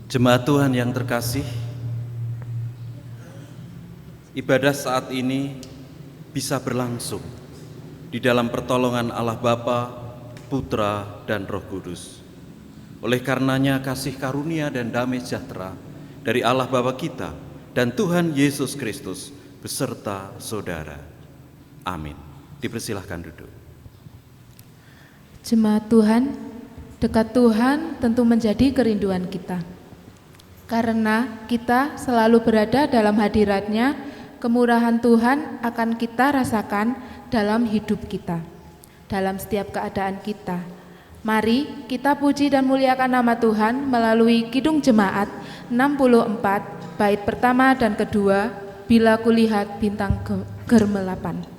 Jemaat Tuhan yang terkasih, ibadah saat ini bisa berlangsung di dalam pertolongan Allah Bapa, Putra, dan Roh Kudus. Oleh karenanya kasih karunia dan damai sejahtera dari Allah Bapa kita dan Tuhan Yesus Kristus beserta saudara. Amin. Dipersilahkan duduk. Jemaat Tuhan, dekat Tuhan tentu menjadi kerinduan kita. Karena kita selalu berada dalam hadirat-Nya, kemurahan Tuhan akan kita rasakan dalam hidup kita, dalam setiap keadaan kita. Mari kita puji dan muliakan nama Tuhan melalui Kidung Jemaat 64, bait pertama dan kedua, Bila Kulihat Bintang Germelapan.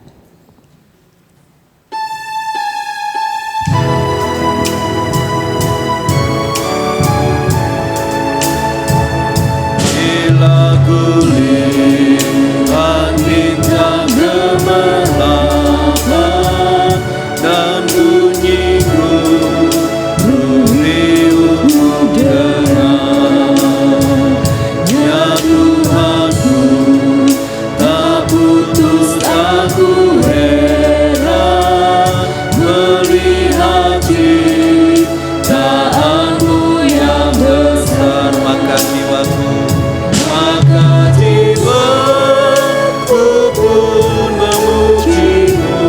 Kulihat bintang gemerlapan dan bunyi riuh dengar. Ya Tuhanku, tak putus aku heran melihat ciptaanmu yang besar. Maka jiwaku pun memujimu,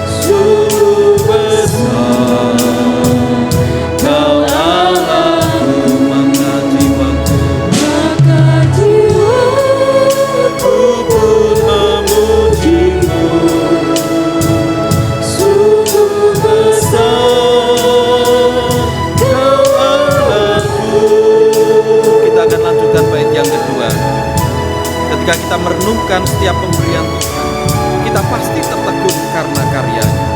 sungguh besar Kau Allahku. Maka jiwaku pun memujimu, sungguh besar Kau Allahku. Kita akan lanjutkan bait yang kedua. Ketika kita merenungkan setiap pemberian Tuhan, kita pasti tertegun karena karyanya.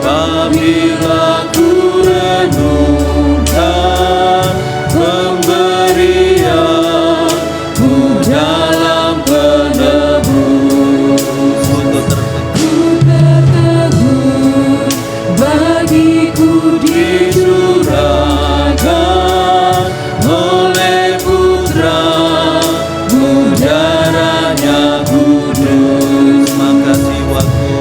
Apabila ku renungkan pemberian-Mu dalam penebus, untuk tertegun bagiku dicurahkan oleh Putra-Mu darahnya kudus. Maka jiwaku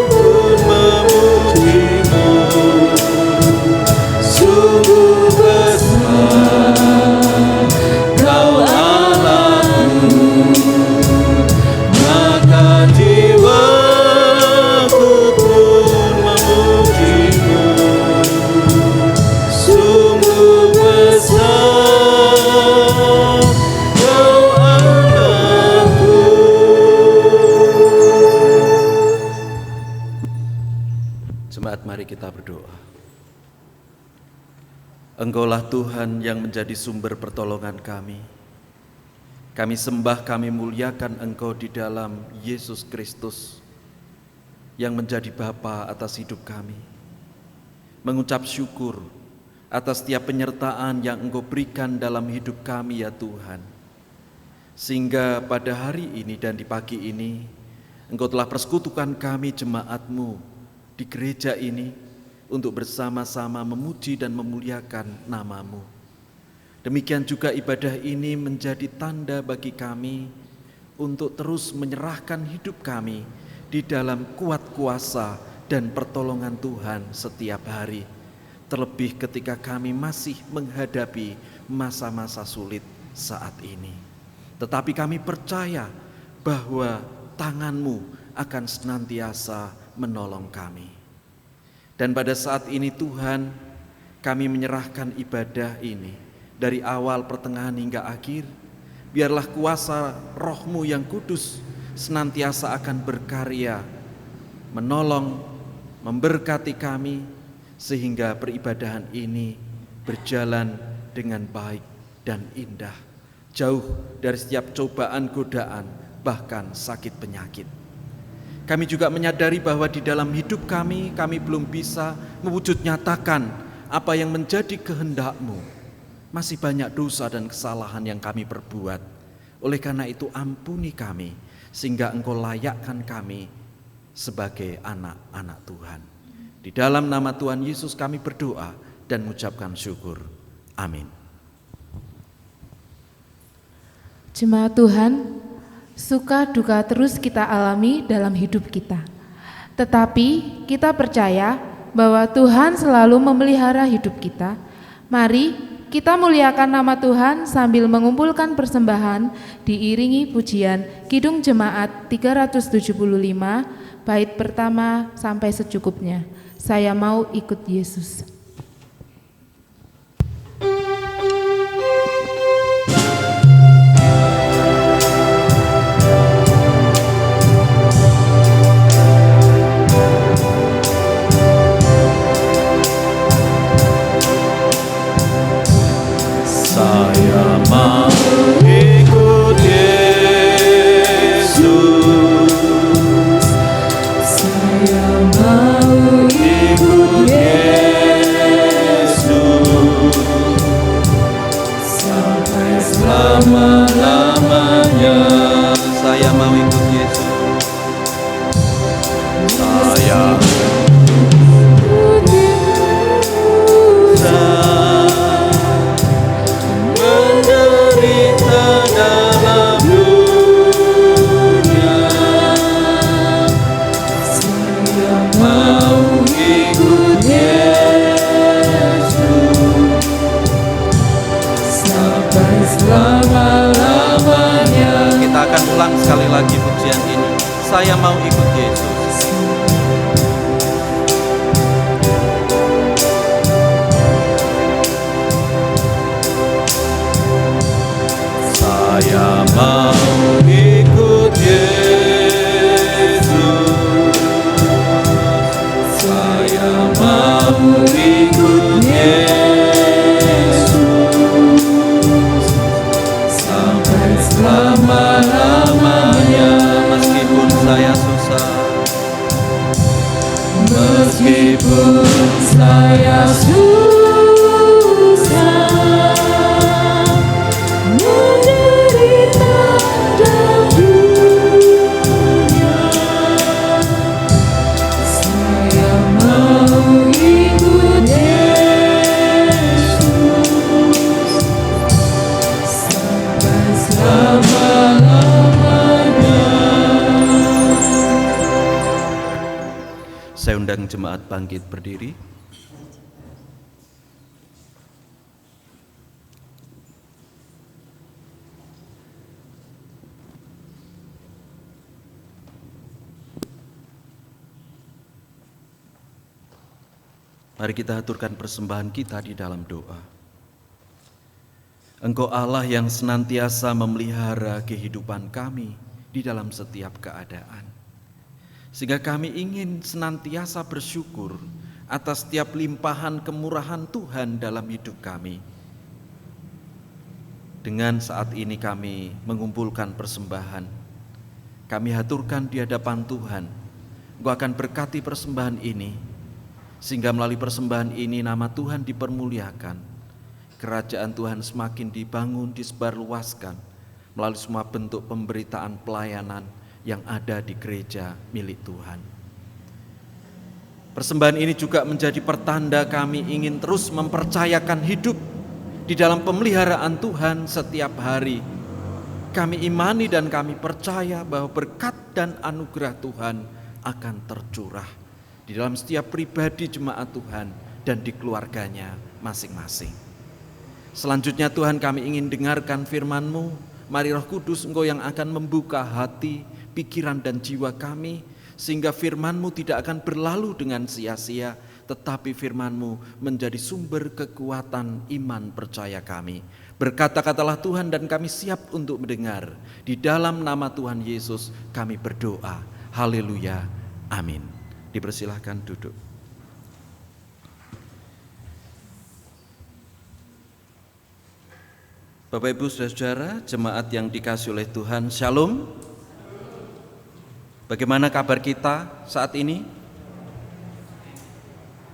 pun memujimu, sungguh besar Kau Allahku. Maka jiwaku pun memujimu, sungguh besar Kau Allahku. Jemaat, mari kita berdoa. Engkaulah Tuhan yang menjadi sumber pertolongan kami. Kami sembah, kami muliakan Engkau di dalam Yesus Kristus yang menjadi Bapa atas hidup kami. Mengucap syukur atas setiap penyertaan yang Engkau berikan dalam hidup kami ya Tuhan. Sehingga pada hari ini dan di pagi ini Engkau telah persekutukan kami jemaat-Mu di gereja ini untuk bersama-sama memuji dan memuliakan nama-Mu. Demikian juga ibadah ini menjadi tanda bagi kami untuk terus menyerahkan hidup kami di dalam kuat kuasa dan pertolongan Tuhan setiap hari. Terlebih ketika kami masih menghadapi masa-masa sulit saat ini. Tetapi kami percaya bahwa tangan-Mu akan senantiasa menolong kami. Dan pada saat ini Tuhan, kami menyerahkan ibadah ini dari awal, pertengahan hingga akhir. Biarlah kuasa Roh-Mu yang kudus senantiasa akan berkarya, menolong, memberkati kami, sehingga peribadahan ini berjalan dengan baik dan indah, jauh dari setiap cobaan, godaan, bahkan sakit penyakit. Kami juga menyadari bahwa di dalam hidup kami belum bisa mewujud nyatakan apa yang menjadi kehendak-Mu. Masih banyak dosa dan kesalahan yang kami perbuat. Oleh karena itu ampuni kami, sehingga Engkau layakkan kami sebagai anak-anak Tuhan. Di dalam nama Tuhan Yesus kami berdoa dan mengucapkan syukur. Amin. Jemaat Tuhan, suka duka terus kita alami dalam hidup kita. Tetapi kita percaya bahwa Tuhan selalu memelihara hidup kita. Mari kita muliakan nama Tuhan sambil mengumpulkan persembahan diiringi pujian Kidung Jemaat 375 bait pertama sampai secukupnya. Saya mau ikut Yesus. Saya mau ikut Yesus. Saya mau ikut Yesus sampai selama-lamanya. Saya mau ikut Yesus. Saya menderita dalam dunia. Saya mau ikut Yesus sampai selama-lamanya. Kita akan ulang sekali lagi pujian ini. Saya mau ikut Yesus. Saya mau ikut Yesus. Saya mau ikut Yesus sampai selama-lamanya. Meskipun saya susah, meskipun saya susah, menderita dalam dunia, saya mau ikut Yesus sampai selama-lamanya. Saya undang jemaat bangkit berdiri. Mari kita aturkan persembahan kita di dalam doa. Engkau Allah yang senantiasa memelihara kehidupan kami di dalam setiap keadaan. Sehingga kami ingin senantiasa bersyukur atas setiap limpahan kemurahan Tuhan dalam hidup kami. Dengan saat ini kami mengumpulkan persembahan, kami haturkan di hadapan Tuhan. Engkau akan berkati persembahan ini, sehingga melalui persembahan ini nama Tuhan dipermuliakan, kerajaan Tuhan semakin dibangun, disebarluaskan melalui semua bentuk pemberitaan pelayanan yang ada di gereja milik Tuhan. Persembahan ini juga menjadi pertanda kami ingin terus mempercayakan hidup di dalam pemeliharaan Tuhan setiap hari. Kami imani dan kami percaya bahwa berkat dan anugerah Tuhan akan tercurah di dalam setiap pribadi jemaat Tuhan dan di keluarganya masing-masing. Selanjutnya Tuhan, kami ingin dengarkan firman-Mu. Mari Roh Kudus, Engkau yang akan membuka hati, pikiran dan jiwa kami, sehingga firman-Mu tidak akan berlalu dengan sia-sia, tetapi firman-Mu menjadi sumber kekuatan iman percaya kami. Berkata-katalah Tuhan dan kami siap untuk mendengar. Di dalam nama Tuhan Yesus kami berdoa. Haleluya. Amin. Dipersilahkan duduk. Bapak Ibu Saudara-saudara, jemaat yang dikasihi oleh Tuhan, Shalom. Bagaimana kabar kita saat ini?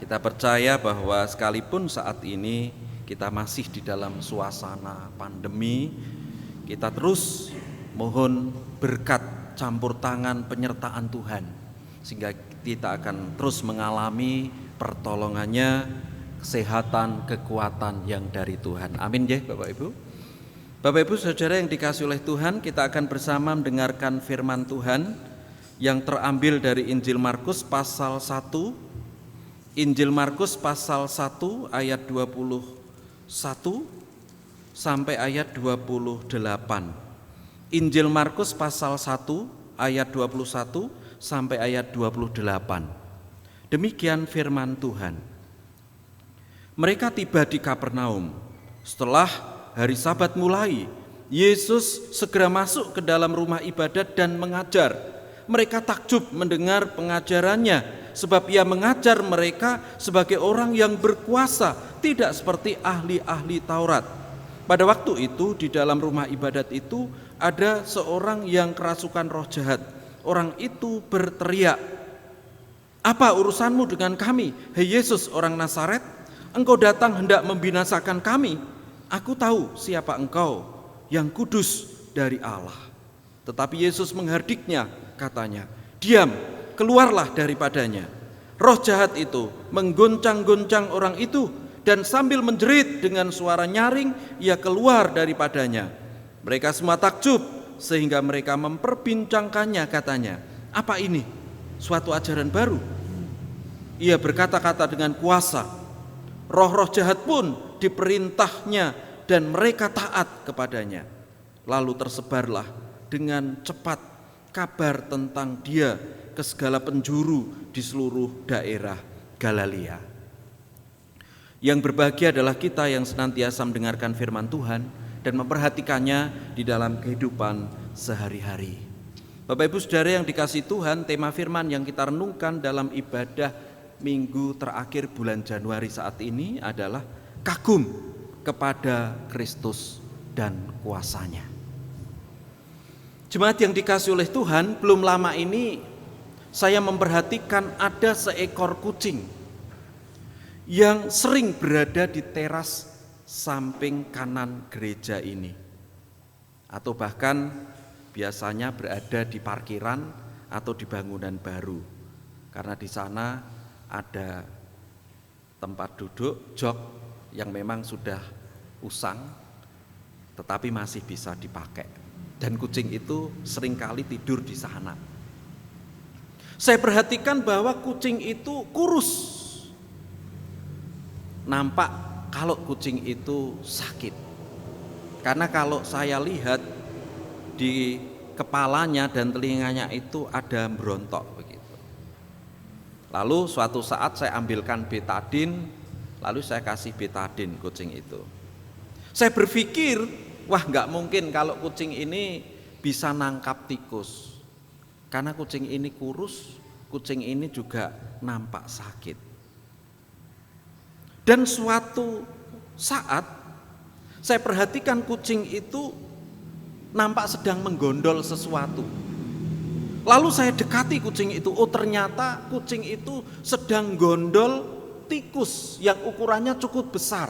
Kita percaya bahwa sekalipun saat ini kita masih di dalam suasana pandemi, kita terus mohon berkat campur tangan penyertaan Tuhan sehingga kita akan terus mengalami pertolongannya, kesehatan, kekuatan yang dari Tuhan. Amin ya Bapak Ibu. Bapak Ibu Saudara yang dikasihi oleh Tuhan, kita akan bersama mendengarkan firman Tuhan yang terambil dari Injil Markus pasal 1. Injil Markus pasal 1 ayat 21 sampai ayat 28. Injil Markus pasal 1 ayat 21 sampai ayat 28. Demikian firman Tuhan. Mereka tiba di Kapernaum. Setelah hari Sabat mulai, Yesus segera masuk ke dalam rumah ibadat dan mengajar. Mereka takjub mendengar pengajarannya, sebab ia mengajar mereka sebagai orang yang berkuasa, tidak seperti ahli-ahli Taurat. Pada waktu itu di dalam rumah ibadat itu ada seorang yang kerasukan roh jahat. Orang itu berteriak, "Apa urusanmu dengan kami, hei Yesus orang Nazaret? Engkau datang hendak membinasakan kami. Aku tahu siapa engkau, yang kudus dari Allah." Tetapi Yesus menghardiknya, katanya, "Diam, keluarlah daripadanya." Roh jahat itu menggoncang-goncang orang itu, dan sambil menjerit dengan suara nyaring, ia keluar daripadanya. Mereka semua takjub, sehingga mereka memperbincangkannya, katanya, "Apa ini? Suatu ajaran baru." Ia berkata-kata dengan kuasa. Roh-roh jahat pun diperintahnya dan mereka taat kepadanya. Lalu tersebarlah dengan cepat kabar tentang dia ke segala penjuru di seluruh daerah Galilea. Yang berbahagia adalah kita yang senantiasa mendengarkan firman Tuhan dan memperhatikannya di dalam kehidupan sehari-hari. Bapak Ibu Saudara yang dikasihi Tuhan, tema firman yang kita renungkan dalam ibadah minggu terakhir bulan Januari saat ini adalah kagum kepada Kristus dan kuasanya. Jemaat yang dikasihi oleh Tuhan, belum lama ini saya memperhatikan ada seekor kucing yang sering berada di teras samping kanan gereja ini, atau bahkan biasanya berada di parkiran atau di bangunan baru, karena di sana ada tempat duduk jok yang memang sudah usang tetapi masih bisa dipakai, dan kucing itu seringkali tidur di sana. Saya perhatikan bahwa kucing itu kurus, nampak kalau kucing itu sakit, karena kalau saya lihat di kepalanya dan telinganya itu ada berontok begitu. Lalu suatu saat saya ambilkan betadin, lalu saya kasih betadin kucing itu. Saya berpikir, wah nggak mungkin kalau kucing ini bisa nangkap tikus, karena kucing ini kurus, kucing ini juga nampak sakit. Dan suatu saat saya perhatikan kucing itu nampak sedang menggondol sesuatu. Lalu saya dekati kucing itu, oh ternyata kucing itu sedang gondol tikus yang ukurannya cukup besar,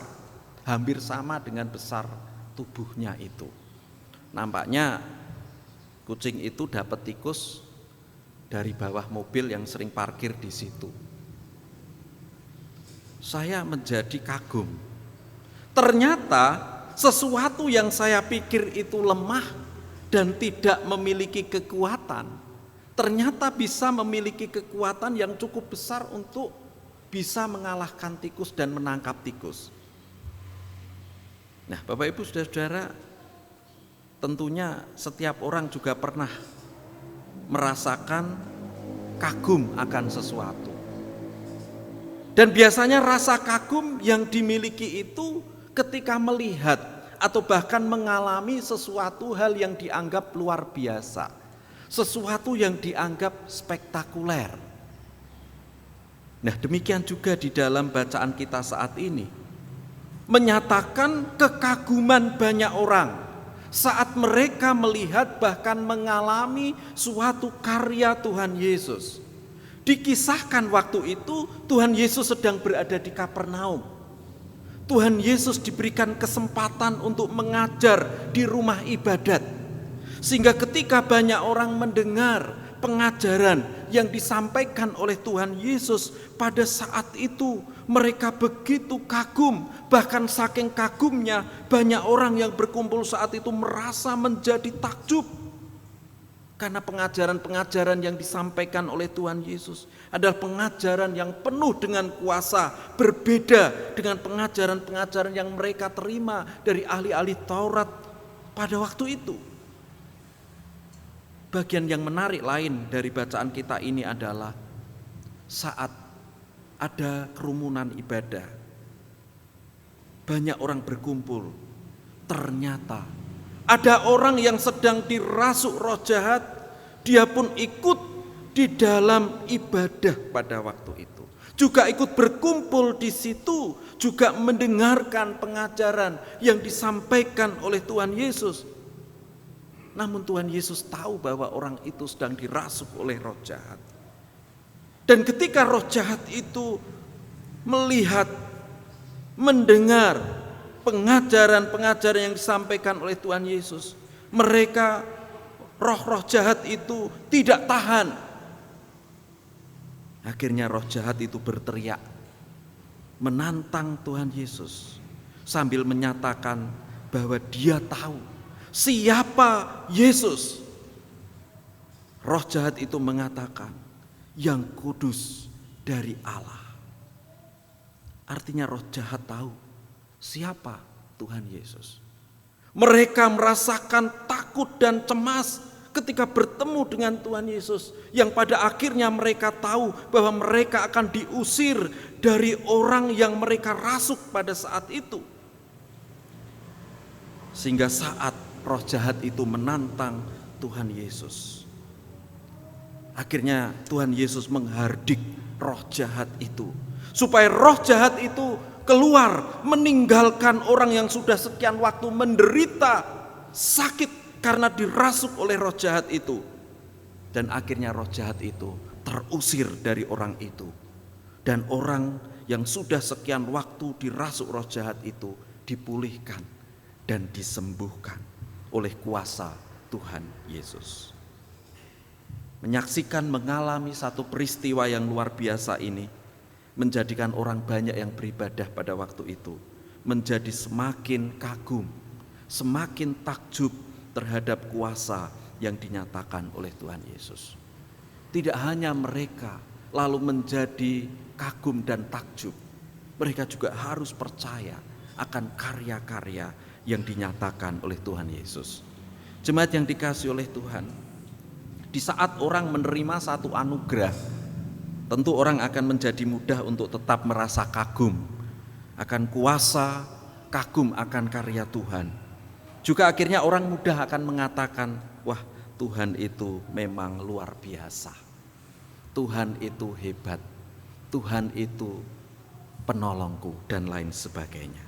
hampir sama dengan besar tubuhnya itu. Nampaknya kucing itu dapat tikus dari bawah mobil yang sering parkir di situ. Saya menjadi kagum. Ternyata sesuatu yang saya pikir itu lemah dan tidak memiliki kekuatan, ternyata bisa memiliki kekuatan yang cukup besar untuk bisa mengalahkan tikus dan menangkap tikus. Nah, Bapak Ibu Saudara-saudara, tentunya setiap orang juga pernah merasakan kagum akan sesuatu. Dan biasanya rasa kagum yang dimiliki itu ketika melihat atau bahkan mengalami sesuatu hal yang dianggap luar biasa, sesuatu yang dianggap spektakuler. Nah, demikian juga di dalam bacaan kita saat ini, menyatakan kekaguman banyak orang saat mereka melihat bahkan mengalami suatu karya Tuhan Yesus. Dikisahkan waktu itu Tuhan Yesus sedang berada di Kapernaum. Tuhan Yesus diberikan kesempatan untuk mengajar di rumah ibadat. Sehingga ketika banyak orang mendengar pengajaran yang disampaikan oleh Tuhan Yesus pada saat itu. Mereka begitu kagum, bahkan saking kagumnya banyak orang yang berkumpul saat itu merasa menjadi takjub. Karena pengajaran-pengajaran yang disampaikan oleh Tuhan Yesus adalah pengajaran yang penuh dengan kuasa, berbeda dengan pengajaran-pengajaran yang mereka terima dari ahli-ahli Taurat pada waktu itu. Bagian yang menarik lain dari bacaan kita ini adalah saat ada kerumunan ibadah, banyak orang berkumpul, ternyata ada orang yang sedang dirasuk roh jahat, dia pun ikut di dalam ibadah pada waktu itu. Juga ikut berkumpul di situ, juga mendengarkan pengajaran yang disampaikan oleh Tuhan Yesus. Namun Tuhan Yesus tahu bahwa orang itu sedang dirasuk oleh roh jahat. Dan ketika roh jahat itu melihat, mendengar pengajaran-pengajaran yang disampaikan oleh Tuhan Yesus, mereka, roh-roh jahat itu tidak tahan. Akhirnya roh jahat itu berteriak, menantang Tuhan Yesus sambil menyatakan bahwa dia tahu siapa Yesus. Roh jahat itu mengatakan, yang kudus dari Allah. Artinya roh jahat tahu siapa Tuhan Yesus. Mereka merasakan takut dan cemas ketika bertemu dengan Tuhan Yesus, yang pada akhirnya mereka tahu bahwa mereka akan diusir dari orang yang mereka rasuk pada saat itu. Sehingga saat roh jahat itu menantang Tuhan Yesus, akhirnya Tuhan Yesus menghardik roh jahat itu, supaya roh jahat itu keluar meninggalkan orang yang sudah sekian waktu menderita sakit karena dirasuk oleh roh jahat itu. Dan akhirnya roh jahat itu terusir dari orang itu. Dan orang yang sudah sekian waktu dirasuk roh jahat itu dipulihkan dan disembuhkan oleh kuasa Tuhan Yesus. Menyaksikan, mengalami satu peristiwa yang luar biasa ini menjadikan orang banyak yang beribadah pada waktu itu menjadi semakin kagum, semakin takjub terhadap kuasa yang dinyatakan oleh Tuhan Yesus. Tidak hanya mereka lalu menjadi kagum dan takjub, mereka juga harus percaya akan karya-karya yang dinyatakan oleh Tuhan Yesus. Jemaat yang dikasihi oleh Tuhan, di saat orang menerima satu anugerah, tentu orang akan menjadi mudah untuk tetap merasa kagum akan kuasa, kagum akan karya Tuhan. Juga akhirnya orang mudah akan mengatakan, wah, Tuhan itu memang luar biasa, Tuhan itu hebat, Tuhan itu penolongku, dan lain sebagainya.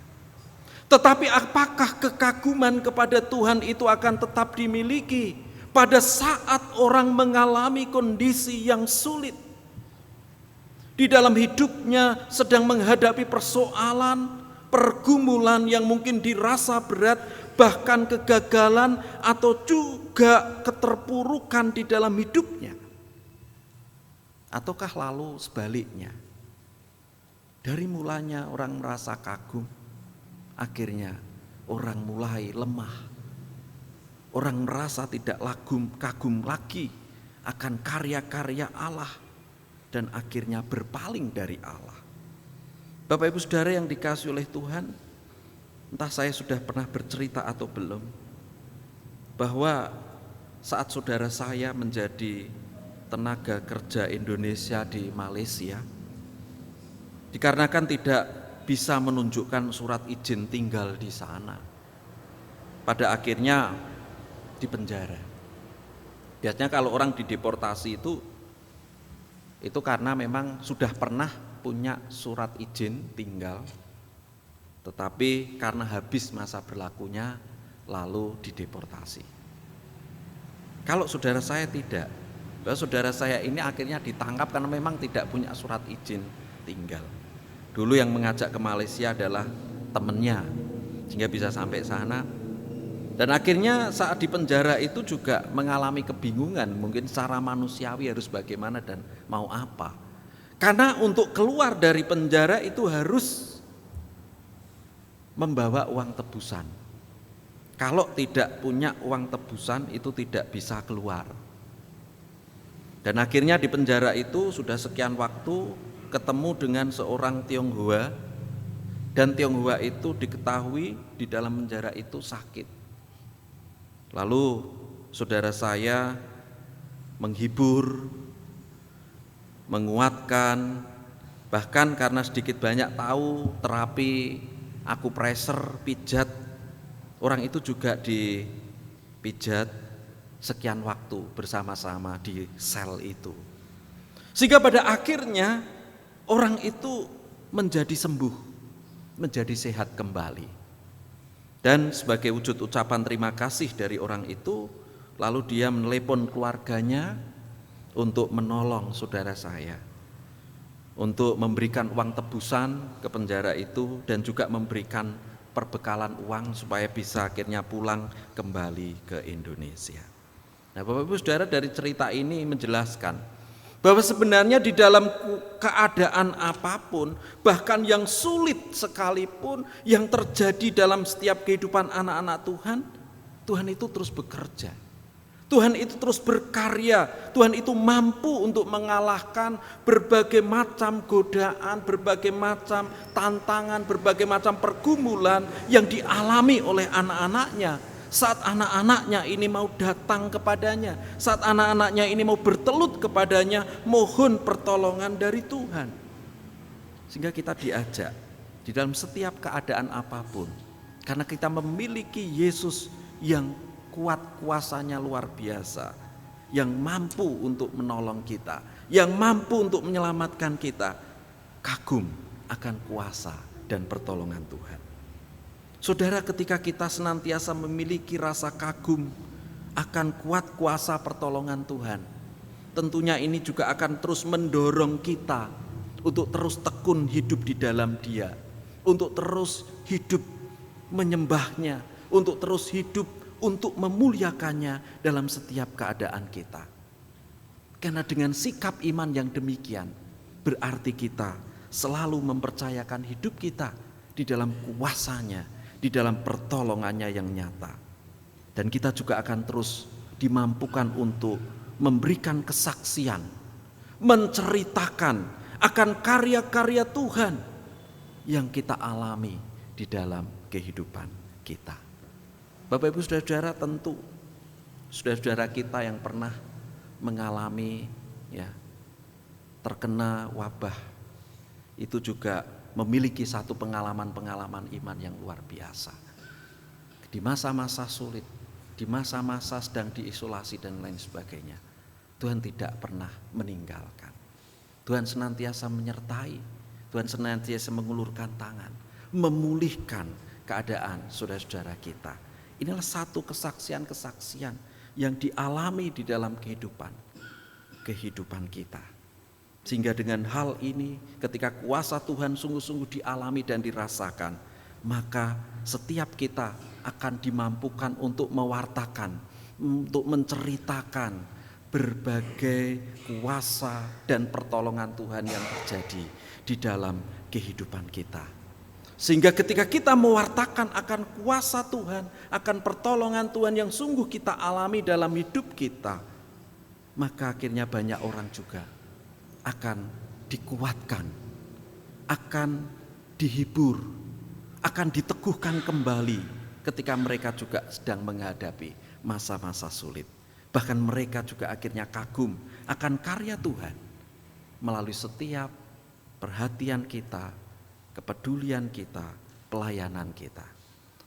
Tetapi apakah kekaguman kepada Tuhan itu akan tetap dimiliki pada saat orang mengalami kondisi yang sulit? Di dalam hidupnya sedang menghadapi persoalan, pergumulan yang mungkin dirasa berat, bahkan kegagalan atau juga keterpurukan di dalam hidupnya. Ataukah lalu sebaliknya? Dari mulanya orang merasa kagum, akhirnya orang mulai lemah. Orang merasa tidak kagum lagi akan karya-karya Allah, dan akhirnya berpaling dari Allah. Bapak Ibu Saudara yang dikasihi oleh Tuhan, entah saya sudah pernah bercerita atau belum, bahwa saat saudara saya menjadi tenaga kerja Indonesia di Malaysia, dikarenakan tidak bisa menunjukkan surat izin tinggal di sana, pada akhirnya dipenjara. Biasanya kalau orang dideportasi itu karena memang sudah pernah punya surat izin tinggal, tetapi karena habis masa berlakunya lalu dideportasi. Kalau saudara saya tidak, bahwa saudara saya ini akhirnya ditangkap karena memang tidak punya surat izin tinggal. Dulu yang mengajak ke Malaysia adalah temannya, sehingga bisa sampai sana. Dan akhirnya saat di penjara itu juga mengalami kebingungan, mungkin secara manusiawi harus bagaimana dan mau apa. Karena untuk keluar dari penjara itu harus membawa uang tebusan. Kalau tidak punya uang tebusan itu tidak bisa keluar. Dan akhirnya di penjara itu sudah sekian waktu ketemu dengan seorang Tionghoa, dan Tionghoa itu diketahui di dalam penjara itu sakit. Lalu saudara saya menghibur, menguatkan, bahkan karena sedikit banyak tahu terapi akupressure, pijat, orang itu juga dipijat sekian waktu bersama-sama di sel itu. Sehingga pada akhirnya orang itu menjadi sembuh, menjadi sehat kembali. Dan sebagai wujud ucapan terima kasih dari orang itu, lalu dia menelepon keluarganya untuk menolong saudara saya, untuk memberikan uang tebusan ke penjara itu dan juga memberikan perbekalan uang supaya bisa akhirnya pulang kembali ke Indonesia. Nah, Bapak Ibu Saudara, dari cerita ini menjelaskan bahwa sebenarnya di dalam keadaan apapun, bahkan yang sulit sekalipun yang terjadi dalam setiap kehidupan anak-anak Tuhan, Tuhan itu terus bekerja. Tuhan itu terus berkarya. Tuhan itu mampu untuk mengalahkan berbagai macam godaan, berbagai macam tantangan, berbagai macam pergumulan yang dialami oleh anak-anaknya. Saat anak-anaknya ini mau datang kepadanya, saat anak-anaknya ini mau bertelut kepadanya, mohon pertolongan dari Tuhan. Sehingga kita diajak di dalam setiap keadaan apapun, karena kita memiliki Yesus yang kuat, kuasanya luar biasa, yang mampu untuk menolong kita, yang mampu untuk menyelamatkan kita, kagum akan kuasa dan pertolongan Tuhan. Saudara, ketika kita senantiasa memiliki rasa kagum akan kuat kuasa pertolongan Tuhan, tentunya ini juga akan terus mendorong kita untuk terus tekun hidup di dalam Dia, untuk terus hidup menyembahnya, untuk terus hidup untuk memuliakannya dalam setiap keadaan kita. Karena dengan sikap iman yang demikian, berarti kita selalu mempercayakan hidup kita di dalam kuasanya, di dalam pertolongannya yang nyata. Dan kita juga akan terus dimampukan untuk memberikan kesaksian, menceritakan akan karya-karya Tuhan yang kita alami di dalam kehidupan kita. Bapak Ibu Saudara-saudara, tentu saudara-saudara kita yang pernah mengalami terkena wabah itu juga memiliki satu pengalaman-pengalaman iman yang luar biasa. Di masa-masa sulit, di masa-masa sedang diisolasi dan lain sebagainya, Tuhan tidak pernah meninggalkan. Tuhan senantiasa menyertai, Tuhan senantiasa mengulurkan tangan, memulihkan keadaan saudara-saudara kita. Inilah satu kesaksian-kesaksian yang dialami di dalam kehidupan kita. Sehingga dengan hal ini, ketika kuasa Tuhan sungguh-sungguh dialami dan dirasakan, maka setiap kita akan dimampukan untuk mewartakan, untuk menceritakan berbagai kuasa dan pertolongan Tuhan yang terjadi di dalam kehidupan kita. Sehingga ketika kita mewartakan akan kuasa Tuhan, akan pertolongan Tuhan yang sungguh kita alami dalam hidup kita, maka akhirnya banyak orang juga akan dikuatkan, akan dihibur, akan diteguhkan kembali ketika mereka juga sedang menghadapi masa-masa sulit. Bahkan mereka juga akhirnya kagum akan karya Tuhan melalui setiap perhatian kita, kepedulian kita, pelayanan kita.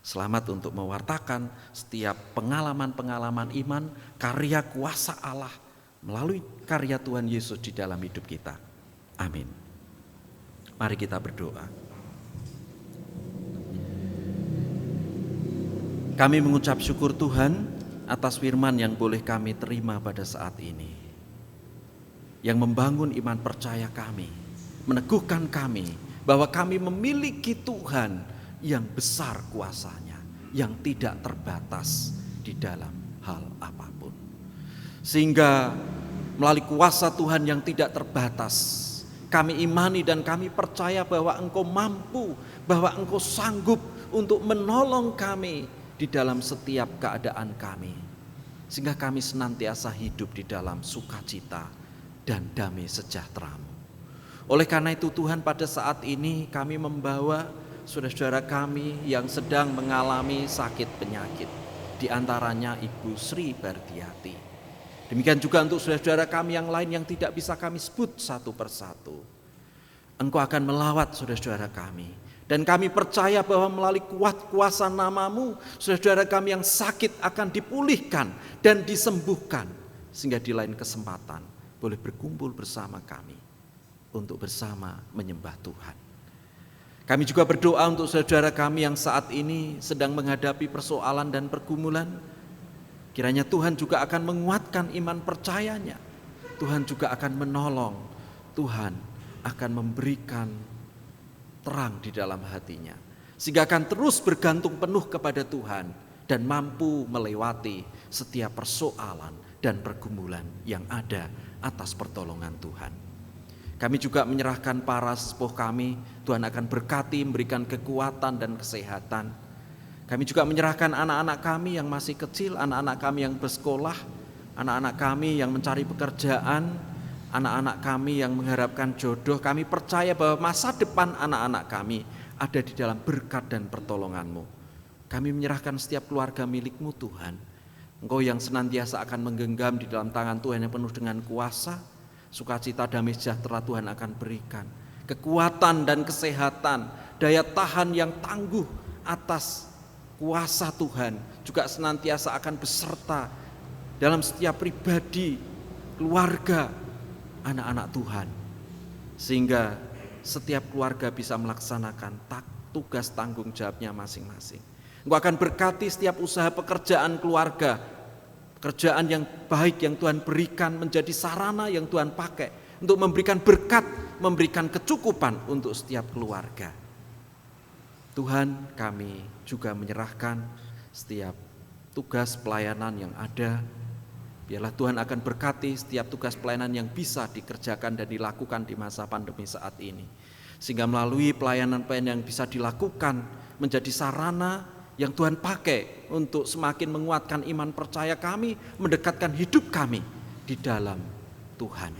Selamat untuk mewartakan setiap pengalaman-pengalaman iman, karya kuasa Allah melalui karya Tuhan Yesus di dalam hidup kita. Amin. Mari kita berdoa. Kami mengucap syukur Tuhan atas firman yang boleh kami terima pada saat ini, yang membangun iman percaya kami, meneguhkan kami bahwa kami memiliki Tuhan yang besar kuasanya, yang tidak terbatas di dalam hal apapun. Sehingga melalui kuasa Tuhan yang tidak terbatas, kami imani dan kami percaya bahwa Engkau mampu, bahwa Engkau sanggup untuk menolong kami di dalam setiap keadaan kami. Sehingga kami senantiasa hidup di dalam sukacita dan damai sejahtera-Mu. Oleh karena itu Tuhan, pada saat ini kami membawa saudara-saudara kami yang sedang mengalami sakit penyakit. Di antaranya Ibu Sri Bardiati. Demikian juga untuk saudara-saudara kami yang lain yang tidak bisa kami sebut satu persatu. Engkau akan melawat saudara-saudara kami. Dan kami percaya bahwa melalui kuasa nama-Mu, saudara-saudara kami yang sakit akan dipulihkan dan disembuhkan. Sehingga di lain kesempatan boleh berkumpul bersama kami untuk bersama menyembah Tuhan. Kami juga berdoa untuk saudara kami yang saat ini sedang menghadapi persoalan dan pergumulan. Kiranya Tuhan juga akan menguatkan iman percayanya. Tuhan juga akan menolong. Tuhan akan memberikan terang di dalam hatinya. Sehingga akan terus bergantung penuh kepada Tuhan dan mampu melewati setiap persoalan dan pergumulan yang ada atas pertolongan Tuhan. Kami juga menyerahkan para sesepuh kami, Tuhan akan berkati, memberikan kekuatan dan kesehatan. Kami juga menyerahkan anak-anak kami yang masih kecil, anak-anak kami yang bersekolah, anak-anak kami yang mencari pekerjaan, anak-anak kami yang mengharapkan jodoh. Kami percaya bahwa masa depan anak-anak kami ada di dalam berkat dan pertolongan-Mu. Kami menyerahkan setiap keluarga milik-Mu Tuhan. Engkau yang senantiasa akan menggenggam di dalam tangan Tuhan yang penuh dengan kuasa. Sukacita damai sejahtera Tuhan akan berikan. Kekuatan dan kesehatan, daya tahan yang tangguh atas kuasa Tuhan juga senantiasa akan beserta dalam setiap pribadi, keluarga, anak-anak Tuhan. Sehingga setiap keluarga bisa melaksanakan tugas tanggung jawabnya masing-masing. Engkau akan berkati setiap usaha pekerjaan keluarga, pekerjaan yang baik yang Tuhan berikan menjadi sarana yang Tuhan pakai untuk memberikan berkat, memberikan kecukupan untuk setiap keluarga. Tuhan, kami juga menyerahkan setiap tugas pelayanan yang ada. Biarlah Tuhan akan berkati setiap tugas pelayanan yang bisa dikerjakan dan dilakukan di masa pandemi saat ini. Sehingga melalui pelayanan-pelayanan yang bisa dilakukan menjadi sarana yang Tuhan pakai untuk semakin menguatkan iman percaya kami, mendekatkan hidup kami di dalam Tuhan.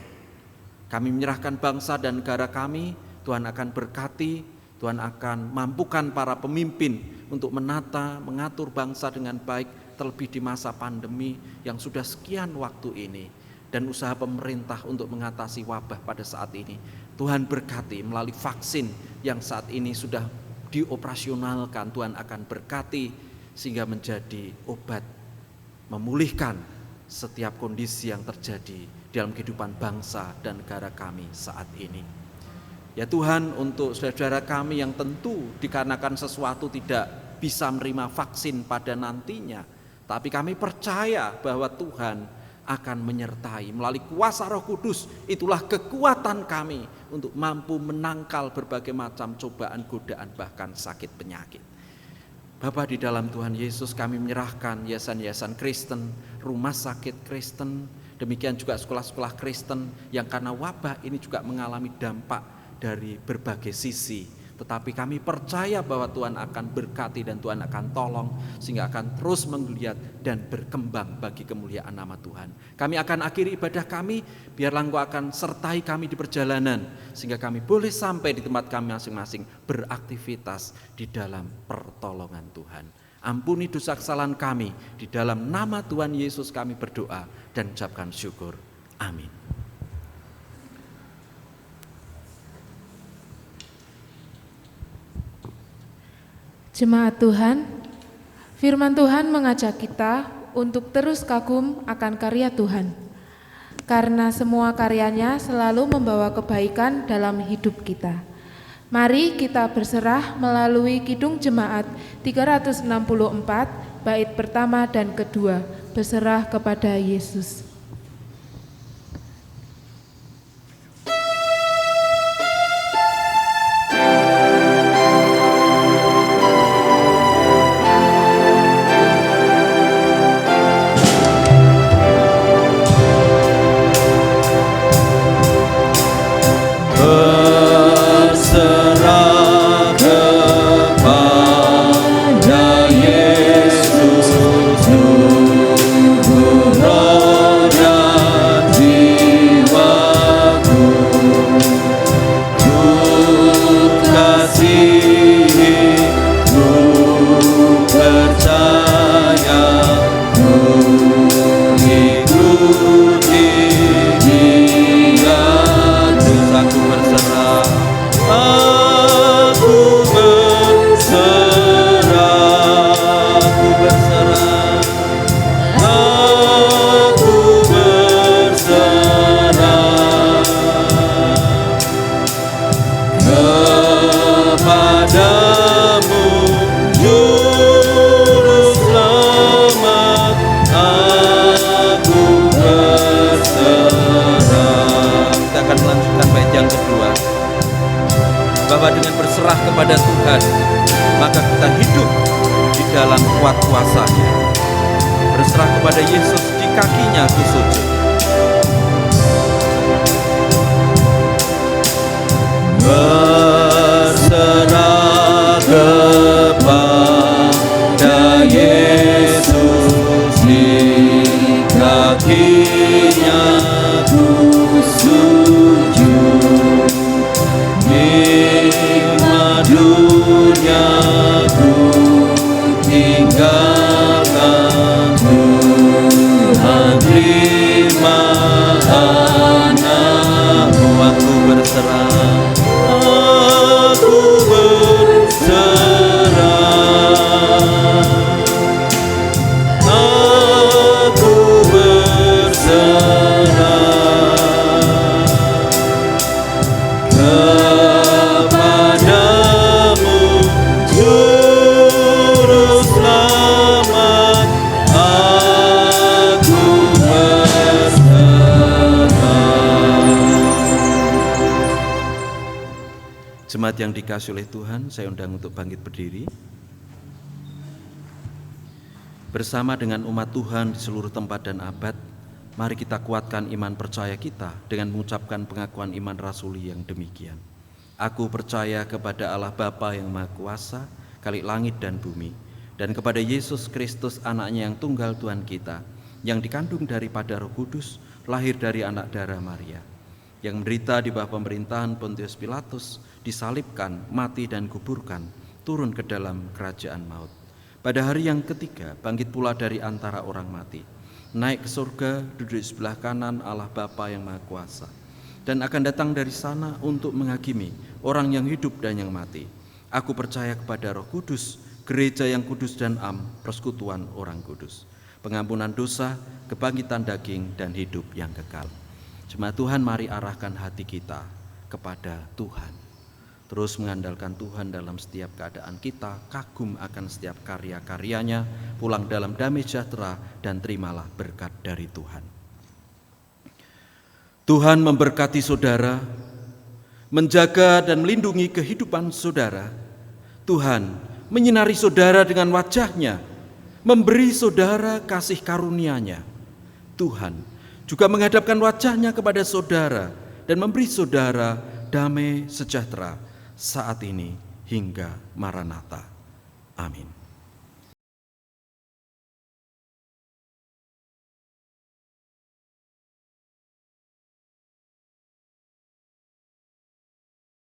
Kami menyerahkan bangsa dan negara kami, Tuhan akan berkati, Tuhan akan mampukan para pemimpin untuk menata, mengatur bangsa dengan baik, terlebih di masa pandemi yang sudah sekian waktu ini, dan usaha pemerintah untuk mengatasi wabah pada saat ini. Tuhan berkati melalui vaksin yang saat ini sudah dioperasionalkan, Tuhan akan berkati sehingga menjadi obat memulihkan setiap kondisi yang terjadi dalam kehidupan bangsa dan negara kami saat ini. Ya Tuhan, untuk saudara-saudara kami yang tentu dikarenakan sesuatu tidak bisa menerima vaksin pada nantinya, tapi kami percaya bahwa Tuhan akan menyertai melalui kuasa Roh Kudus. Itulah kekuatan kami untuk mampu menangkal berbagai macam cobaan, godaan, bahkan sakit penyakit. Bapa di dalam Tuhan Yesus, kami menyerahkan yayasan-yayasan Kristen, rumah sakit Kristen, demikian juga sekolah-sekolah Kristen yang karena wabah ini juga mengalami dampak dari berbagai sisi. Tetapi kami percaya bahwa Tuhan akan berkati dan Tuhan akan tolong sehingga akan terus menggeliat dan berkembang bagi kemuliaan nama Tuhan. Kami akan akhiri ibadah kami, biarlah Engkau akan sertai kami di perjalanan sehingga kami boleh sampai di tempat kami masing-masing beraktivitas di dalam pertolongan Tuhan. Ampuni dosa kesalahan kami, di dalam nama Tuhan Yesus kami berdoa dan ucapkan syukur. Amin. Jemaat Tuhan, firman Tuhan mengajak kita untuk terus kagum akan karya Tuhan, karena semua karyanya selalu membawa kebaikan dalam hidup kita. Mari kita berserah melalui Kidung Jemaat 364, bait pertama dan kedua, berserah kepada Yesus. tinggikan, dosaku berserah, aku berserah, aku berserah, aku berserah kepadamu, Juru Selamat, aku berserah. Kita akan melanjutkan bait yang kedua, bahwa dengan berserah kepada Tuhan, maka kita hidup di dalam kuat kuasa-Nya. Berserah kepada Yesus, di kakinya aku sujud. Berserah kepada Yesus, di kakinya ku sujud. Nikmat dunia ku tinggalkan, Tuhan terima anakmu. Aku berserah, aku berserah, aku berserah kepadamu, Juru Selamat, aku berserah. Jemaat yang dikasihi oleh Tuhan, saya undang untuk bangkit berdiri. Bersama dengan umat Tuhan di seluruh tempat dan abad, mari kita kuatkan iman percaya kita dengan mengucapkan pengakuan iman rasuli yang demikian. Aku percaya kepada Allah Bapa yang Maha Kuasa, Khalik langit dan bumi, dan kepada Yesus Kristus, Anaknya yang tunggal Tuhan kita, yang dikandung daripada Roh Kudus, lahir dari anak darah Maria, yang menderita di bawah pemerintahan Pontius Pilatus, disalibkan, mati dan kuburkan, turun ke dalam kerajaan maut. Pada hari yang ketiga, bangkit pula dari antara orang mati, naik ke surga, duduk di sebelah kanan Allah Bapa yang Maha Kuasa, dan akan datang dari sana untuk menghakimi orang yang hidup dan yang mati. Aku percaya kepada Roh Kudus, gereja yang kudus dan am, persekutuan orang kudus, pengampunan dosa, kebangkitan daging, dan hidup yang kekal. Jemaat Tuhan, mari arahkan hati kita kepada Tuhan. Terus mengandalkan Tuhan dalam setiap keadaan kita, kagum akan setiap karya-karyanya, pulang dalam damai sejahtera, dan terimalah berkat dari Tuhan. Tuhan memberkati saudara, menjaga dan melindungi kehidupan saudara. Tuhan menyinari saudara dengan wajah-Nya, memberi saudara kasih karunia-Nya. Tuhan juga menghadapkan wajah-Nya kepada saudara dan memberi saudara damai sejahtera saat ini hingga Maranatha. Amin.